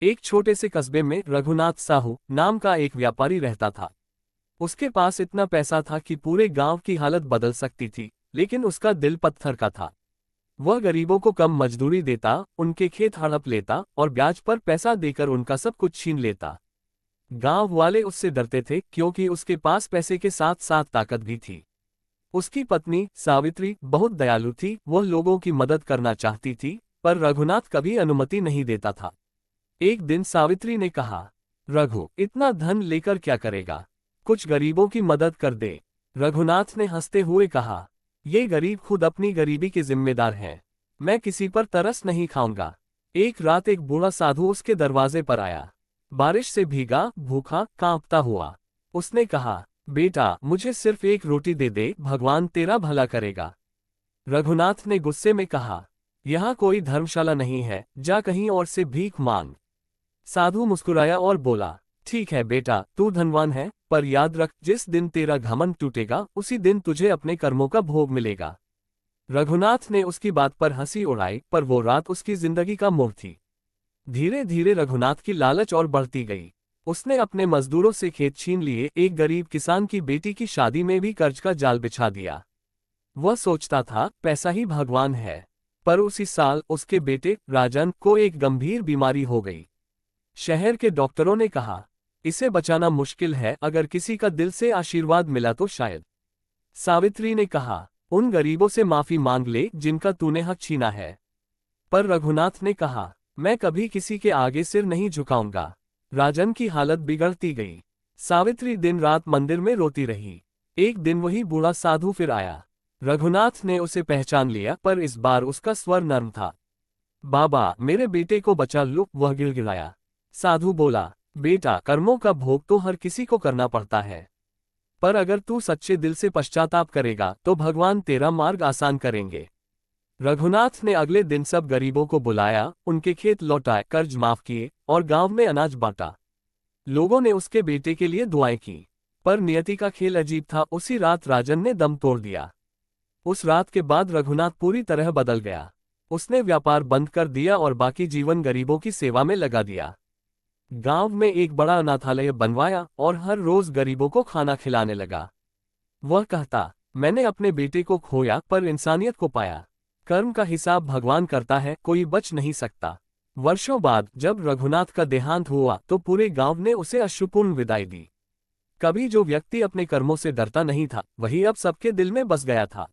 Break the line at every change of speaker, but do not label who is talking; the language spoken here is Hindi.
एक छोटे से कस्बे में रघुनाथ साहू नाम का एक व्यापारी रहता था। उसके पास इतना पैसा था कि पूरे गांव की हालत बदल सकती थी, लेकिन उसका दिल पत्थर का था। वह गरीबों को कम मजदूरी देता, उनके खेत हड़प लेता और ब्याज पर पैसा देकर उनका सब कुछ छीन लेता। गांव वाले उससे डरते थे क्योंकि उसके पास पैसे के साथ साथ ताकत भी थी। उसकी पत्नी सावित्री बहुत दयालु थी, वह लोगों की मदद करना चाहती थी, पर रघुनाथ कभी अनुमति नहीं देता था। एक दिन सावित्री ने कहा, रघु, इतना धन लेकर क्या करेगा? कुछ गरीबों की मदद कर दे। रघुनाथ ने हंसते हुए कहा, ये गरीब खुद अपनी गरीबी के जिम्मेदार हैं। मैं किसी पर तरस नहीं खाऊंगा। एक रात एक बूढ़ा साधु उसके दरवाजे पर आया। बारिश से भीगा, भूखा, कांपता हुआ। उसने कहा, बेटा, मुझे सिर्फ एक रोटी दे दे, भगवान तेरा भला करेगा। रघुनाथ ने गुस्से में कहा, यहाँ कोई धर्मशाला नहीं है, जा कहीं और से भीख मांग। साधु मुस्कुराया और बोला, ठीक है बेटा, तू धनवान है, पर याद रख, जिस दिन तेरा घमंड टूटेगा उसी दिन तुझे अपने कर्मों का भोग मिलेगा। रघुनाथ ने उसकी बात पर हंसी उड़ाई, पर वो रात उसकी जिंदगी का मोड़ थी। धीरे धीरे रघुनाथ की लालच और बढ़ती गई। उसने अपने मजदूरों से खेत छीन लिए, एक गरीब किसान की बेटी की शादी में भी कर्ज का जाल बिछा दिया। वह सोचता था पैसा ही भगवान है, पर उसी साल उसके बेटे राजन को एक गंभीर बीमारी हो गई। शहर के डॉक्टरों ने कहा, इसे बचाना मुश्किल है, अगर किसी का दिल से आशीर्वाद मिला तो शायद। सावित्री ने कहा, उन गरीबों से माफी मांग ले जिनका तूने हक छीना है। पर रघुनाथ ने कहा, मैं कभी किसी के आगे सिर नहीं झुकाऊंगा। राजन की हालत बिगड़ती गई। सावित्री दिन रात मंदिर में रोती रही। एक दिन वही बूढ़ा साधु फिर आया। रघुनाथ ने उसे पहचान लिया, पर इस बार उसका स्वर नर्म था। बाबा, मेरे बेटे को बचा लो, वह गिड़गिड़ाया। साधु बोला, बेटा, कर्मों का भोग तो हर किसी को करना पड़ता है, पर अगर तू सच्चे दिल से पश्चाताप करेगा तो भगवान तेरा मार्ग आसान करेंगे। रघुनाथ ने अगले दिन सब गरीबों को बुलाया, उनके खेत लौटाए, कर्ज माफ किए और गांव में अनाज बांटा। लोगों ने उसके बेटे के लिए दुआएं की, पर नियति का खेल अजीब था। उसी रात राजन ने दम तोड़ दिया। उस रात के बाद रघुनाथ पूरी तरह बदल गया। उसने व्यापार बंद कर दिया और बाकी जीवन गरीबों की सेवा में लगा दिया। गांव में एक बड़ा अनाथालय बनवाया और हर रोज गरीबों को खाना खिलाने लगा। वह कहता, मैंने अपने बेटे को खोया पर इंसानियत को पाया। कर्म का हिसाब भगवान करता है, कोई बच नहीं सकता। वर्षों बाद जब रघुनाथ का देहांत हुआ तो पूरे गांव ने उसे अश्रुपूर्ण विदाई दी। कभी जो व्यक्ति अपने कर्मों से डरता नहीं था, वही अब सबके दिल में बस गया था।